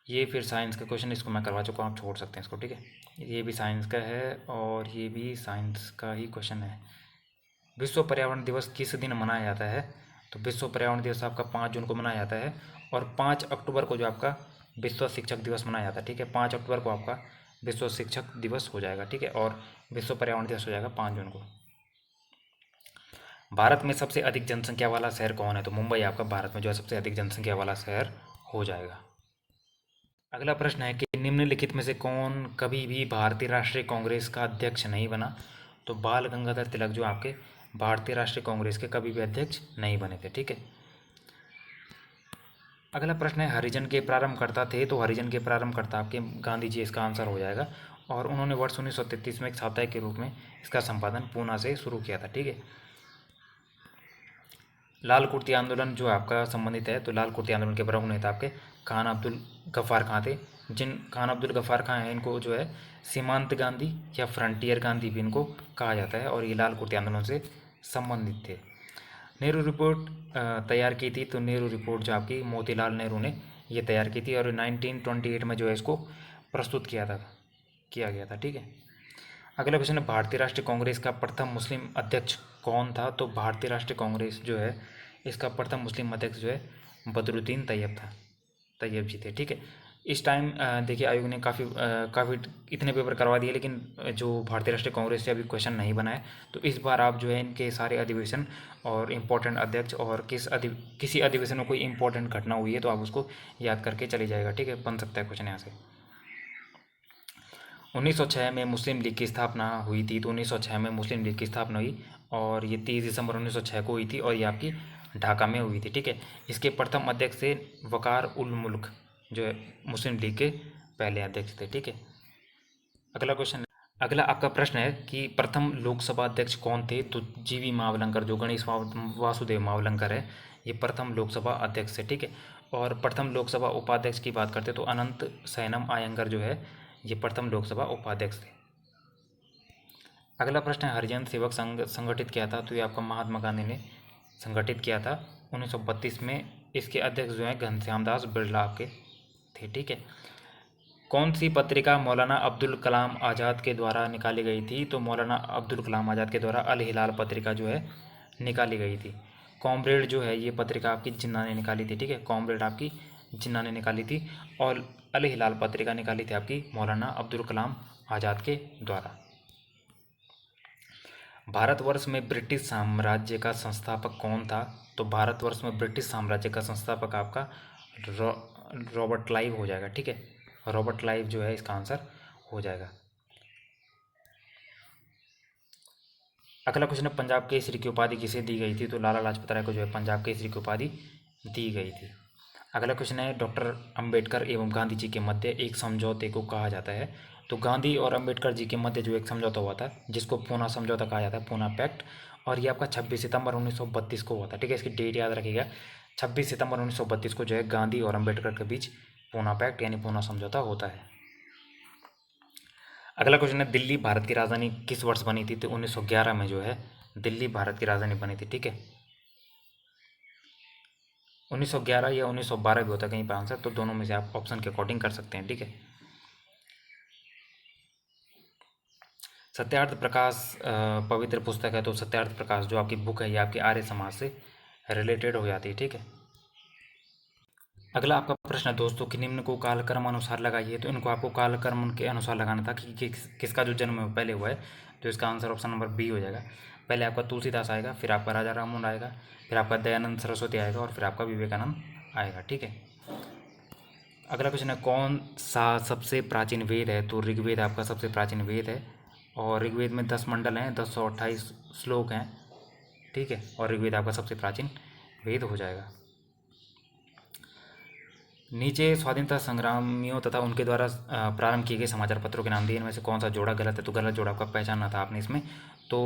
ये फिर साइंस का क्वेश्चन, इसको मैं करवा चुका हूँ, आप छोड़ सकते हैं इसको, ठीक है। ये भी साइंस का है और ये भी साइंस का ही क्वेश्चन है। विश्व पर्यावरण दिवस किस दिन मनाया जाता है? तो विश्व पर्यावरण दिवस आपका 5 जून को मनाया जाता है और 5 अक्टूबर को जो आपका विश्व शिक्षक दिवस मनाया जाता है, ठीक है। 5 अक्टूबर को आपका विश्व शिक्षक दिवस हो जाएगा, ठीक है, और विश्व पर्यावरण दिवस हो जाएगा 5 जून को। भारत में सबसे अधिक जनसंख्या वाला शहर कौन है? तो मुंबई आपका भारत में जो है सबसे अधिक जनसंख्या वाला शहर हो जाएगा। अगला प्रश्न है कि निम्नलिखित में से कौन कभी भी भारतीय राष्ट्रीय कांग्रेस का अध्यक्ष नहीं बना? तो बाल गंगाधर तिलक जो आपके भारतीय राष्ट्रीय कांग्रेस के कभी भी अध्यक्ष नहीं बने थे, ठीक है। अगला प्रश्न है, हरिजन के प्रारंभकर्ता थे? तो हरिजन के प्रारंभकर्ता आपके गांधी जी इसका आंसर हो जाएगा और उन्होंने वर्ष 1933 में एक साप्ताहिक के रूप में इसका संपादन पूना से शुरू किया था, ठीक है। लाल कुर्ती आंदोलन जो आपका संबंधित है, तो लाल कुर्ती आंदोलन के प्रमुख नेता आपके खान अब्दुल गफ्फार खां थे। जिन खान अब्दुल गफ्फार खां हैं, इनको जो है सीमांत गांधी या फ्रंटियर गांधी भी इनको कहा जाता है और ये लाल कुर्ती आंदोलन से संबंधित थे। नेहरू रिपोर्ट तैयार की थी, तो नेहरू रिपोर्ट जो आपकी मोतीलाल नेहरू ने ये तैयार की थी और 1928 में जो है इसको प्रस्तुत किया गया था, ठीक है। अगला क्वेश्चन है, भारतीय राष्ट्रीय कांग्रेस का प्रथम मुस्लिम अध्यक्ष कौन था? तो भारतीय राष्ट्रीय कांग्रेस जो है इसका प्रथम मुस्लिम अध्यक्ष जो है बदरुद्दीन तैयब जी थे, ठीक है। इस टाइम देखिए आयोग ने काफ़ी इतने पेपर करवा दिए, लेकिन जो भारतीय राष्ट्रीय कांग्रेस से अभी क्वेश्चन नहीं बना है। तो इस बार आप जो है इनके सारे अधिवेशन और इम्पोर्टेंट अध्यक्ष और किसी अधिवेशन में कोई इंपॉर्टेंट घटना हुई है तो आप उसको याद करके चले जाएगा, ठीक है। बन सकता है क्वेश्चन यहाँ से। 1906 में मुस्लिम लीग की स्थापना हुई थी, तो 1906 में मुस्लिम लीग की स्थापना हुई और ये 30 दिसंबर 1906 को हुई थी और ये आपकी ढाका में हुई थी, ठीक है। इसके प्रथम अध्यक्ष थे वकार उल मुल्क, जो है मुस्लिम लीग के पहले अध्यक्ष थे, ठीक है। अगला आपका प्रश्न है कि प्रथम लोकसभा अध्यक्ष कौन थे? तो जीवी मावलंकर, जो गणेश वासुदेव मावलंकर है, ये प्रथम लोकसभा अध्यक्ष है, ठीक है। और प्रथम लोकसभा उपाध्यक्ष की बात करते तो अनंत सैनम आयंगर जो है ये प्रथम लोकसभा उपाध्यक्ष थे। अगला प्रश्न है, हरिजन सेवक संघ संगठित किया था? तो ये आपका महात्मा गांधी ने संगठित किया था 1932 में। इसके अध्यक्ष जो हैं घनश्याम दास बिरला आपके थे, ठीक है। कौन सी पत्रिका मौलाना अब्दुल कलाम आज़ाद के द्वारा निकाली गई थी? तो मौलाना अब्दुल कलाम आज़ाद के द्वारा अल हिलाल पत्रिका जो है निकाली गई थी। कॉमरेड जो है ये पत्रिका आपकी जिन्ना ने निकाली थी, ठीक है। कॉमरेड आपकी जिन्ना ने निकाली थी और अल हिलाल पत्रिका निकाली थी आपकी मौलाना अब्दुल कलाम आज़ाद के द्वारा। भारतवर्ष में ब्रिटिश साम्राज्य का संस्थापक कौन था? तो भारतवर्ष में ब्रिटिश साम्राज्य का संस्थापक आपका रॉबर्ट क्लाइव हो जाएगा, ठीक है। रॉबर्ट क्लाइव जो है इसका आंसर हो जाएगा। अगला क्वेश्चन है, पंजाब केसरी की उपाधि किसे दी गई थी? तो लाला लाजपत राय को जो है पंजाब केसरी की उपाधि दी गई थी। अगला क्वेश्चन है, डॉक्टर अंबेडकर एवं गांधी जी के मध्य एक समझौते को कहा जाता है? तो गांधी और अंबेडकर जी के मध्य जो एक समझौता हुआ था जिसको पूना समझौता कहा जाता है, पूना पैक्ट, और ये आपका 26 सितंबर 1932 को हुआ था, ठीक है। इसकी डेट याद रखिएगा, 26 सितंबर 1932 को जो है गांधी और अंबेडकर के बीच पूना पैक्ट यानी पूना समझौता होता है। अगला क्वेश्चन है, दिल्ली भारत की राजधानी किस वर्ष बनी थी? तो 1911 में जो है दिल्ली भारत की राजधानी बनी थी, ठीक है। 1911 या 1912 भी होता है कहीं पर आंसर, तो दोनों में से आप ऑप्शन के अकॉर्डिंग कर सकते हैं, ठीक है। सत्यार्थ प्रकाश पवित्र पुस्तक है, तो सत्यार्थ प्रकाश जो आपकी बुक है ये आपके आर्य समाज से रिलेटेड हो जाती है, ठीक है। अगला आपका प्रश्न है दोस्तों कि निम्न को कालक्रम अनुसार लगाइए। तो इनको आपको कालक्रम के अनुसार लगाना था कि किसका जो जन्म है पहले हुआ है, तो इसका आंसर ऑप्शन नंबर बी हो जाएगा। पहले आपका तुलसीदास आएगा, फिर आपका राजा राममोहन आएगा, फिर आपका दयानंद सरस्वती आएगा और फिर आपका विवेकानंद आएगा, ठीक है। अगला क्वेश्चन है, कौन सा सबसे प्राचीन वेद है? तो ऋग्वेद आपका सबसे प्राचीन वेद है और ऋग्वेद में 10 मंडल हैं, 1028 श्लोक हैं, ठीक है। और ऋग्वेद आपका सबसे प्राचीन वेद हो जाएगा। नीचे स्वाधीनता संग्रामियों तथा उनके द्वारा प्रारंभ किए गए समाचार पत्रों के नाम दिए, इनमें से कौन सा जोड़ा गलत है? तो गलत जोड़ा आपका पहचानना था आपने इसमें। तो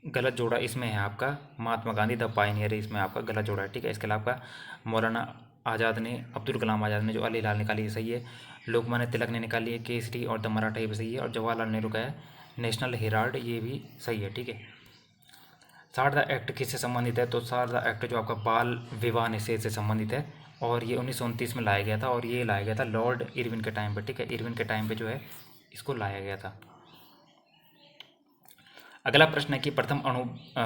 गलत जोड़ा इसमें है आपका महात्मा गांधी द पायनियर, इसमें आपका गलत जोड़ा है, ठीक है। इसके अलावा आपका मौलाना आज़ाद ने, अब्दुल कलाम आज़ाद ने जो अली लाल निकाली है, सही है। लोकमान्य तिलक ने निकाली है केसरी और द मराठा, ये भी सही है। और जवाहरलाल नेहरू का है नेशनल हेराल्ड, ये भी सही है, ठीक है। शारदा एक्ट किससे संबंधित है? तो शारदा एक्ट जो आपका बाल विवाह निषेध से संबंधित है, और ये 1929 में लाया गया था, और ये लाया गया था लॉर्ड इरविन के टाइम पे, ठीक है। इरविन के टाइम पे जो है इसको लाया गया था। अगला प्रश्न है कि प्रथम अणु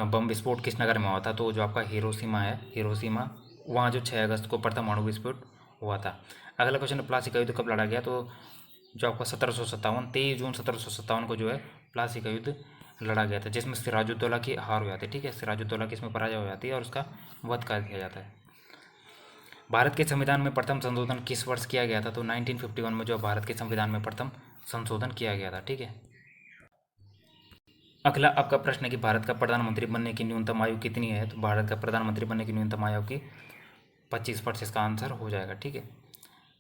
बम विस्फोट किस नगर में हुआ था? तो जो आपका हिरोशिमा है, हिरोशिमा, वहाँ जो 6 अगस्त को प्रथम अणु विस्फोट हुआ था। अगला क्वेश्चन है प्लासी का युद्ध कब लड़ा गया? तो जो आपका 1757, 23 जून 1757 को जो है प्लासी का युद्ध लड़ा गया था, जिसमें सिराजुद्दौला की हार हो जाती है, ठीक है। सिराजुद्दौला की इसमें पराजय हो जाती है और उसका वध कर दिया जाता है। भारत के संविधान में प्रथम संशोधन किस वर्ष किया गया था? तो 1951 में जो भारत के संविधान में प्रथम संशोधन किया गया था, ठीक है। अगला आपका प्रश्न है कि भारत का प्रधानमंत्री बनने की न्यूनतम आयु कितनी है? तो भारत का प्रधानमंत्री बनने की न्यूनतम आयु की 25 वर्ष इसका आंसर हो जाएगा, ठीक है।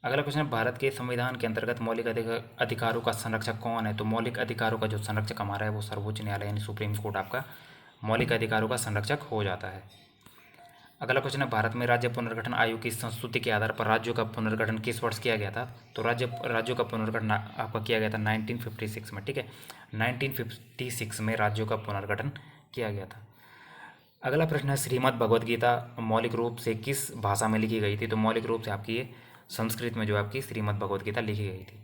अगला क्वेश्चन है भारत के संविधान के अंतर्गत मौलिक अधिकारों का संरक्षक कौन है? तो मौलिक अधिकारों का जो संरक्षक हमारा है वो सर्वोच्च न्यायालय यानी सुप्रीम कोर्ट आपका मौलिक अधिकारों का संरक्षक हो जाता है। अगला क्वेश्चन है भारत में राज्य पुनर्गठन आयोग की संस्तुति के आधार पर राज्यों का पुनर्गठन किस वर्ष किया गया था? तो राज्यों का पुनर्गठन आपका किया गया था 1956 में, ठीक है। 1956 में राज्यों का पुनर्गठन किया गया था। अगला प्रश्न है श्रीमद् भगवद गीता मौलिक रूप से किस भाषा में लिखी गई थी? तो मौलिक रूप से आपकी ये संस्कृत में जो आपकी श्रीमद् भगवद गीता लिखी गई थी।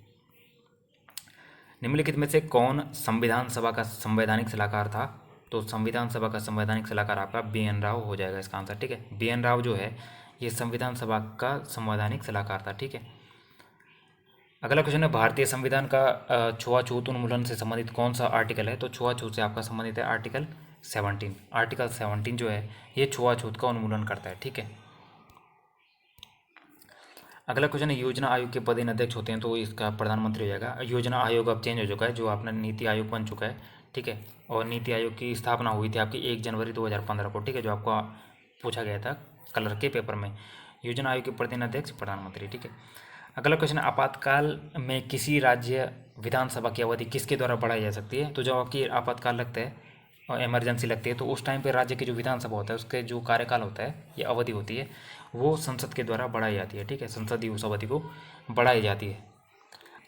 निम्नलिखित में से कौन संविधान सभा का संवैधानिक सलाहकार था? तो संविधान सभा का संवैधानिक सलाहकार आपका बी.एन. राव हो जाएगा इसका आंसर, ठीक है। बी.एन. राव जो है ये संविधान सभा का संवैधानिक सलाहकार था, ठीक है। अगला क्वेश्चन है भारतीय संविधान का छुआछूत उन्मूलन से संबंधित कौन सा आर्टिकल है? तो छुआछूत से आपका संबंधित है आर्टिकल 17। आर्टिकल 17 जो है ये छुआछूत का उन्मूलन करता है, ठीक है। अगला क्वेश्चन है योजना आयोग के पदेन अध्यक्ष होते हैं, तो इसका प्रधानमंत्री हो जाएगा। योजना आयोग अब चेंज हो चुका है, जो अपना नीति आयोग बन चुका है, ठीक है। और नीति आयोग की स्थापना हुई थी आपकी 1 जनवरी 2015 को, ठीक है, जो आपको पूछा गया था कलर के पेपर में। योजना आयोग के पदेन अध्यक्ष प्रधानमंत्री, ठीक है। अगला क्वेश्चन है आपातकाल में किसी राज्य विधानसभा की अवधि किसके द्वारा बढ़ाई जा सकती है? तो जब आपकी आपातकाल लगता है और इमरजेंसी लगती है तो उस टाइम पे राज्य की जो विधानसभा होता है उसके जो कार्यकाल होता है या अवधि होती है वो संसद के द्वारा बढ़ाई जाती है, ठीक है। संसदीय उस अवधि को बढ़ाई जाती है।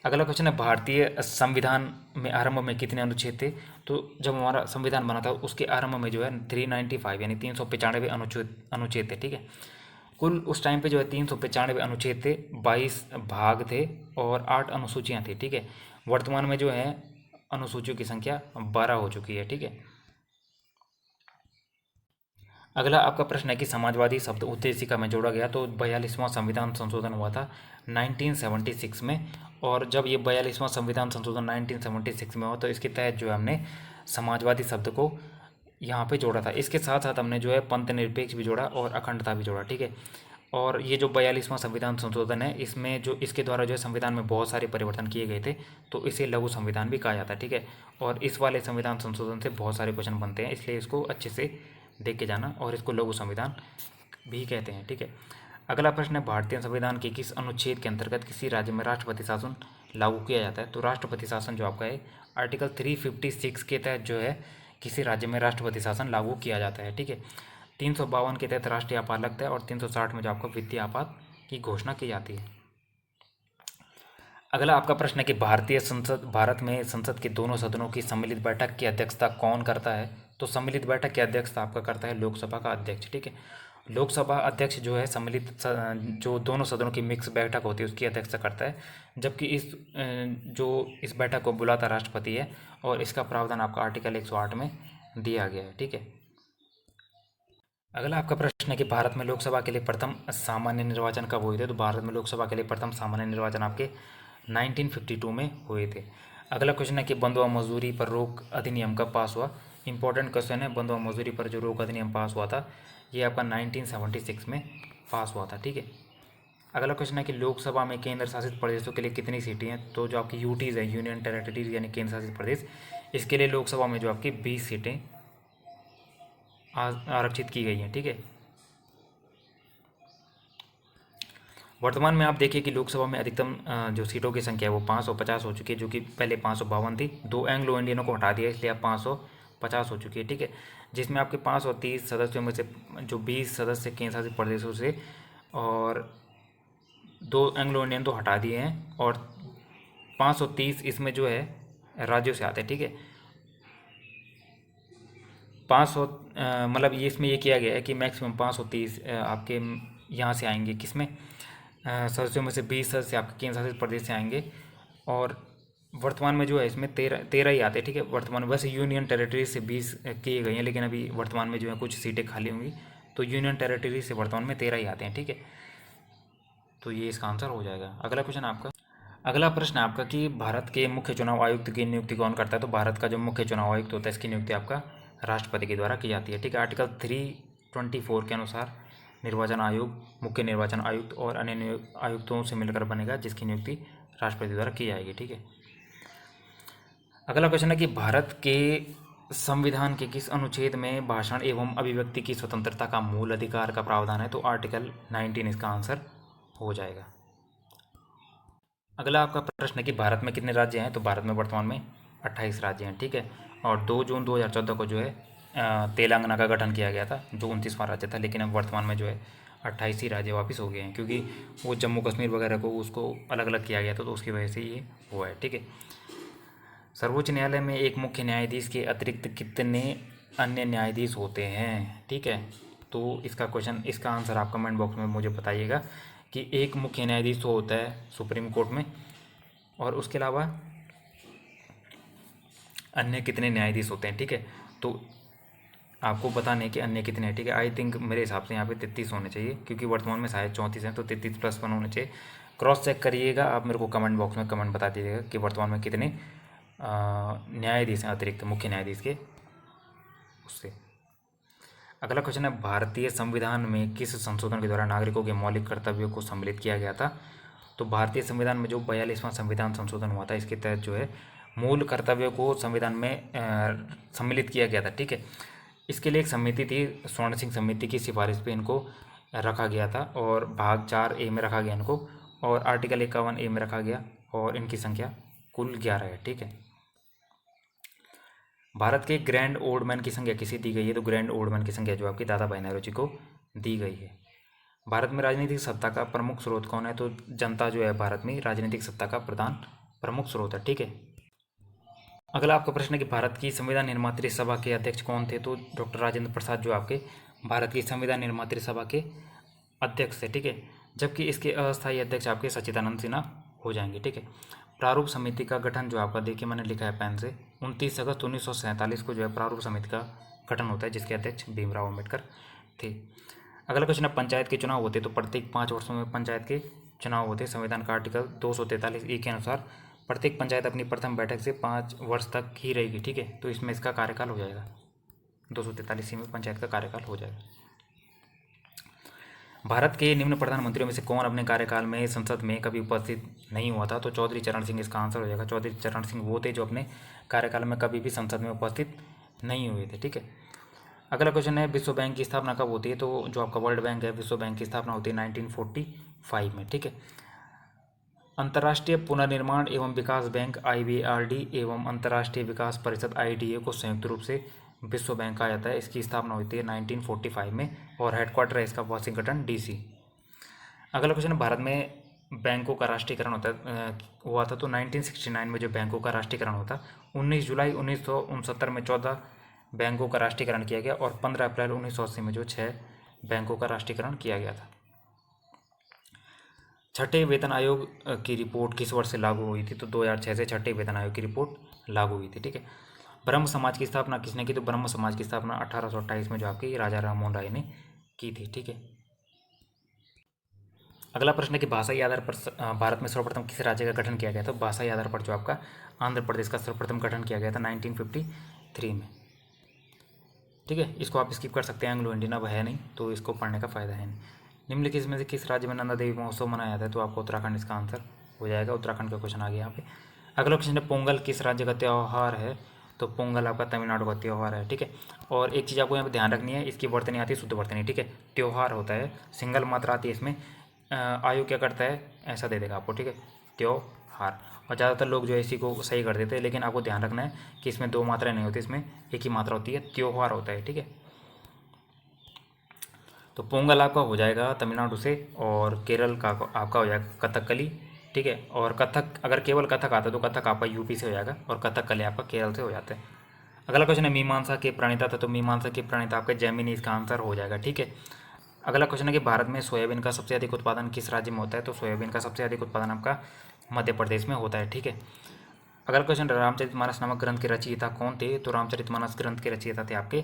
अगला क्वेश्चन है भारतीय संविधान में आरंभ में कितने अनुच्छेद थे? तो जब हमारा संविधान बना था उसके आरंभ में जो है 395 यानी 395 अनुच्छेद थे, ठीक है। कुल उस टाइम पे जो है 395 अनुच्छेद थे, 22 भाग थे और 8 अनुसूचियाँ थी, ठीक है। वर्तमान में जो है अनुसूचियों की संख्या 12 हो चुकी है, ठीक है। अगला आपका प्रश्न है कि समाजवादी शब्द उद्देशिका में जोड़ा गया, तो 42वां संविधान संशोधन हुआ था 1976 में। और जब ये 42वां संविधान संशोधन 1976 में हुआ तो इसके तहत जो है हमने समाजवादी शब्द को यहाँ पे जोड़ा था। इसके साथ साथ हमने जो है पंथ निरपेक्ष भी जोड़ा और अखंडता भी जोड़ा, ठीक है। और ये जो 42वां संविधान संशोधन है इसमें जो इसके द्वारा जो है संविधान में बहुत सारे परिवर्तन किए गए थे, तो इसे लघु संविधान भी कहा जाता है, ठीक है। और इस वाले संविधान संशोधन से बहुत सारे क्वेश्चन बनते हैं, इसलिए इसको अच्छे से देख के जाना, और इसको लघु संविधान भी कहते हैं, ठीक है। अगला प्रश्न है भारतीय संविधान के किस अनुच्छेद के अंतर्गत किसी राज्य में राष्ट्रपति शासन लागू किया जाता है? तो राष्ट्रपति शासन जो आपका है आर्टिकल 356 के तहत जो है किसी राज्य में राष्ट्रपति शासन लागू किया जाता है, ठीक है। 352 के तहत राष्ट्रीय आपात लगता है और 360 में जो आपको वित्तीय आपात की घोषणा की जाती है। अगला आपका प्रश्न है कि भारत में संसद के दोनों सदनों की सम्मिलित बैठक की अध्यक्षता कौन करता है? तो सम्मिलित बैठक की अध्यक्षता आपका करता है लोकसभा का अध्यक्ष, ठीक है। लोकसभा अध्यक्ष जो है जो दोनों सदनों की मिक्स बैठक होती है उसकी अध्यक्षता करता है, जबकि इस बैठक को बुलाता राष्ट्रपति है, और इसका प्रावधान आपका आर्टिकल 108 में दिया गया है, ठीक है। अगला आपका प्रश्न है कि भारत में लोकसभा के लिए प्रथम सामान्य निर्वाचन कब हुए थे? तो भारत में लोकसभा के लिए प्रथम सामान्य निर्वाचन आपके 1952 में हुए थे। अगला क्वेश्चन है कि बंधुआ मजदूरी पर रोक अधिनियम कब पास हुआ? इंपॉर्टेंट क्वेश्चन है, बंधुआ मजदूरी पर जो रोक अधिनियम पास हुआ था ये आपका 1976 में पास हुआ था, ठीक है। अगला क्वेश्चन है कि लोकसभा में केंद्र शासित प्रदेशों के लिए कितनी सीटें हैं? तो जो आपकी यूटीज़ है, यूनियन टेरेटरीज यानी केंद्र शासित प्रदेश, इसके लिए लोकसभा में जो आपकी 20 सीटें आरक्षित की गई हैं, ठीक है। वर्तमान में आप देखिए कि लोकसभा में अधिकतम जो सीटों की संख्या है वो 550 हो चुकी है, जो कि पहले 552 थी। 2 एंग्लो इंडियनों को हटा दिया, इसलिए अब 550 हो चुकी है, ठीक है। जिसमें आपके 530 सदस्यों में से जो 20 सदस्य केंद्र शासित प्रदेशों से और 2 एंग्लो इंडियन तो हटा दिए हैं, और 530 इसमें जो है राज्यों से आते हैं, ठीक है। 500 मतलब ये इसमें ये किया गया है कि मैक्सिमम 530 आपके यहाँ से आएंगे, किसमें सदस्यों में से 20 सदस्य आपके केंद्र शासित प्रदेश से आएंगे, और वर्तमान में जो है इसमें 13 ही आते हैं, ठीक है। वर्तमान में वैसे यूनियन टेरिटरी से 20 किए गए हैं, लेकिन अभी वर्तमान में जो है कुछ सीटें खाली होंगी, तो यूनियन टेरिटरी से वर्तमान में 13 ही आते हैं, ठीक है। तो ये इसका आंसर हो जाएगा। अगला क्वेश्चन आपका, अगला प्रश्न है आपका कि भारत के मुख्य चुनाव आयुक्त की नियुक्ति कौन करता है। तो भारत का जो मुख्य चुनाव आयुक्त होता है, इसकी नियुक्ति आपका राष्ट्रपति के द्वारा की जाती है, ठीक है। आर्टिकल 324 के अनुसार निर्वाचन आयोग मुख्य निर्वाचन आयुक्त और अन्य आयुक्तों से मिलकर बनेगा, जिसकी नियुक्ति राष्ट्रपति द्वारा की जाएगी, ठीक है। अगला क्वेश्चन है कि भारत के संविधान के किस अनुच्छेद में भाषण एवं अभिव्यक्ति की स्वतंत्रता का मूल अधिकार का प्रावधान है। तो आर्टिकल 19 इसका आंसर हो जाएगा। अगला आपका प्रश्न है कि भारत में कितने राज्य हैं। तो भारत में वर्तमान में 28 राज्य हैं, ठीक है। और 2 जून 2014 को जो है तेलंगाना का गठन किया गया था, जो 29वां राज्य था, लेकिन अब वर्तमान में जो है 28 ही राज्य वापस हो गए हैं, क्योंकि वो जम्मू कश्मीर वगैरह को उसको अलग अलग किया गया था, तो उसकी वजह से ये हुआ है, ठीक है। सर्वोच्च न्यायालय में एक मुख्य न्यायाधीश के अतिरिक्त कितने अन्य न्यायाधीश होते हैं, ठीक है। तो इसका क्वेश्चन, इसका आंसर आप कमेंट बॉक्स में मुझे बताइएगा कि एक मुख्य न्यायाधीश तो होता है सुप्रीम कोर्ट में, और उसके अलावा अन्य कितने न्यायाधीश होते हैं, ठीक है। तो आपको बताने कि अन्य कितने हैं, ठीक है। आई थिंक मेरे हिसाब से यहाँ पे 33 होने चाहिए, क्योंकि वर्तमान में शायद 34 हैं, तो 33 + 1 होने चाहिए। क्रॉस चेक करिएगा आप, मेरे को कमेंट बॉक्स में कमेंट बता दीजिएगा कि वर्तमान में कितने न्यायाधीश हैं अतिरिक्त मुख्य न्यायाधीश के उससे। अगला क्वेश्चन है, भारतीय संविधान में किस संशोधन के द्वारा नागरिकों के मौलिक कर्तव्यों को सम्मिलित किया गया था। तो भारतीय संविधान में जो 42वां संविधान संशोधन हुआ था, इसके तहत जो है मूल कर्तव्यों को संविधान में सम्मिलित किया गया था, ठीक है। इसके लिए एक समिति थी, स्वर्ण सिंह समिति की सिफारिश पे इनको रखा गया था, और भाग 4A में रखा गया इनको, और आर्टिकल 51A में रखा गया, और इनकी संख्या कुल 11 है, ठीक है। भारत के ग्रैंड ओल्ड मैन की संख्या किसे दी गई है। तो ग्रैंड ओल्ड मैन की संख्या जो आपकी दादा भाई नौरोजी को दी गई है। भारत में राजनीतिक सत्ता का प्रमुख स्रोत कौन है। तो जनता जो है भारत में राजनीतिक सत्ता का प्रधान प्रमुख स्रोत है, ठीक है। अगला आपका प्रश्न है कि भारत की संविधान निर्मात्री सभा के अध्यक्ष कौन थे। तो डॉक्टर राजेंद्र प्रसाद जो आपके भारत की संविधान निर्मात्री सभा के अध्यक्ष थे, ठीक है। जबकि इसके अस्थायी अध्यक्ष आपके सच्चिदानंद सिन्हा हो जाएंगे, ठीक है। प्रारूप समिति का गठन जो आपका, देखिए मैंने लिखा है पेन से, 29 अगस्त 1947 को जो है प्रारूप समिति का गठन होता है, जिसके अध्यक्ष भीमराव अम्बेडकर थे। अगला क्वेश्चन है, पंचायत के चुनाव होते तो प्रत्येक 5 वर्षों में पंचायत के चुनाव होते। संविधान का आर्टिकल 243E के अनुसार प्रत्येक पंचायत अपनी प्रथम बैठक से 5 वर्ष तक ही रहेगी, ठीक है। तो इसमें इसका कार्यकाल हो जाएगा 243 में पंचायत का कार्यकाल हो जाएगा। भारत के निम्न प्रधानमंत्रियों में से कौन अपने कार्यकाल में संसद में कभी उपस्थित नहीं हुआ था। तो चौधरी चरण सिंह इसका आंसर हो जाएगा। चौधरी चरण सिंह वो थे जो अपने कार्यकाल में कभी भी संसद में उपस्थित नहीं हुए थे, ठीक है। अगला क्वेश्चन है, विश्व बैंक की स्थापना कब होती है। तो जो आपका वर्ल्ड बैंक है, विश्व बैंक की स्थापना होती है 1945 में, ठीक है। अंतर्राष्ट्रीय पुनर्निर्माण एवं विकास बैंक IBRD एवं अंतर्राष्ट्रीय विकास परिषद IDA को संयुक्त रूप से विश्व बैंक कहा जाता है। इसकी स्थापना होती है 1945 में, और हेडक्वार्टर है इसका वाशिंगटन DC। अगला क्वेश्चन, भारत में बैंकों का राष्ट्रीयकरण हुआ था। तो 1969 में जो बैंकों का राष्ट्रीयकरण होता, 19 जुलाई 1969 में 14 बैंकों का राष्ट्रीयकरण किया गया, और 15 अप्रैल 1980 में जो 6 बैंकों का राष्ट्रीयकरण किया गया था। छठे वेतन आयोग की रिपोर्ट किस वर्ष से लागू हुई थी। तो 2006 से छठे वेतन आयोग की रिपोर्ट लागू हुई थी, ठीक है। ब्रह्म समाज की स्थापना किसने की। तो ब्रह्म समाज की स्थापना 1828 में जो आपकी राजा राममोहन राय ने की थी, ठीक है। अगला प्रश्न है कि भाषाई आधार पर भारत में सर्वप्रथम किस राज्य का गठन किया गया। तो भाषाई आधार पर जो आपका आंध्र प्रदेश का सर्वप्रथम गठन किया गया था 1953 में, ठीक है। इसको आप स्किप कर सकते हैं, एंग्लो इंडियन अब है नहीं, तो इसको पढ़ने का फायदा है नहीं। निम्नलिखित में से किस राज्य में नंदा देवी महोत्सव मनाया जाता है। तो आपको उत्तराखंड इसका आंसर हो जाएगा। उत्तराखंड का क्वेश्चन आ गया यहाँ पे। अगला क्वेश्चन है, पोंगल किस राज्य का त्यौहार है। तो पोंगल आपका तमिलनाडु का त्यौहार है, ठीक है। और एक चीज़ आपको यहाँ पे ध्यान रखनी है, इसकी वर्तनी आती है शुद्ध वर्तनी, ठीक है। त्यौहार होता है, सिंगल मात्रा आती है इसमें, आयु क्या करता है, ऐसा दे देगा आपको, ठीक है, त्योहार। और ज़्यादातर लोग जो है इसी को सही कर देते हैं, लेकिन आपको ध्यान रखना है कि इसमें दो मात्राएं नहीं होती, इसमें एक ही मात्रा होती है, त्योहार होता है, ठीक है। तो पोंगल आपका हो जाएगा तमिलनाडु से, और केरल का आपका हो जाएगा कथकली, ठीक है। और कथक, अगर केवल कथक आता है तो कथक आपका यूपी से हो जाएगा, और कथकली आपका केरल से हो जाता है। अगला क्वेश्चन है मीमांसा के प्रणेता था, तो मीमांसा के प्रणेता आपका जैमिनी इसका आंसर हो जाएगा, ठीक है। अगला क्वेश्चन है कि भारत में सोयाबीन का सबसे अधिक उत्पादन किस राज्य में होता है, तो सोयाबीन का सबसे अधिक उत्पादन आपका मध्य प्रदेश में होता है, ठीक है। अगला क्वेश्चन, रामचरितमानस नामक ग्रंथ के रचयिता कौन थे, तो रामचरितमानस ग्रंथ के रचयिता थे आपके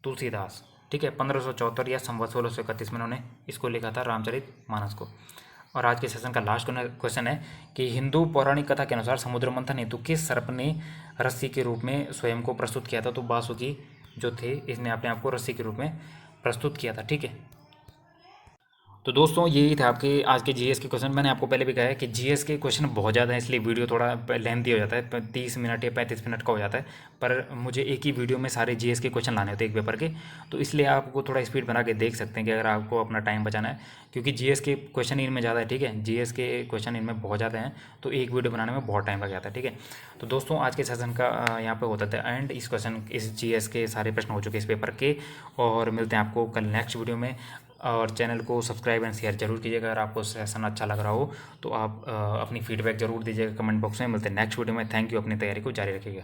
तुलसीदास, ठीक है। 1574 या संवत 1631 में उन्होंने इसको लिखा था, रामचरितमानस को। और आज के सेशन का लास्ट क्वेश्चन है कि हिंदू पौराणिक कथा के अनुसार समुद्र मंथन हेतु किस सर्प ने रस्सी के रूप में स्वयं को प्रस्तुत किया था, तो वासुकी जो थे इसने अपने आप को रस्सी के रूप में प्रस्तुत किया था, ठीक है। तो दोस्तों यही था आपके आज के जीएस के क्वेश्चन। मैंने आपको पहले भी कहा है कि जीएस के क्वेश्चन बहुत ज़्यादा है, इसलिए वीडियो थोड़ा लेंथी हो जाता है, 30 मिनट या 35 मिनट का हो जाता है, पर मुझे एक ही वीडियो में सारे जीएस के क्वेश्चन लाने होते हैं एक पेपर के, तो इसलिए आपको थोड़ा स्पीड बना के देख सकते हैं कि अगर आपको अपना टाइम बचाना है, क्योंकि जीएस के क्वेश्चन इनमें ज़्यादा है, ठीक है, जीएस के क्वेश्चन इनमें बहुत ज़्यादा हैं, तो एक वीडियो बनाने में बहुत टाइम लग जाता है, ठीक है। तो दोस्तों आज के सेशन का यहाँ पे होता था एंड, इस जीएस के सारे प्रश्न हो चुके इस पेपर के, और मिलते हैं आपको कल नेक्स्ट वीडियो में। और चैनल को सब्सक्राइब एंड शेयर जरूर कीजिएगा। अगर आपको सेशन अच्छा लग रहा हो तो आप अपनी फीडबैक जरूर दीजिएगा कमेंट बॉक्स में। मिलते हैं नेक्स्ट वीडियो में। थैंक यू, अपनी तैयारी को जारी रखिएगा।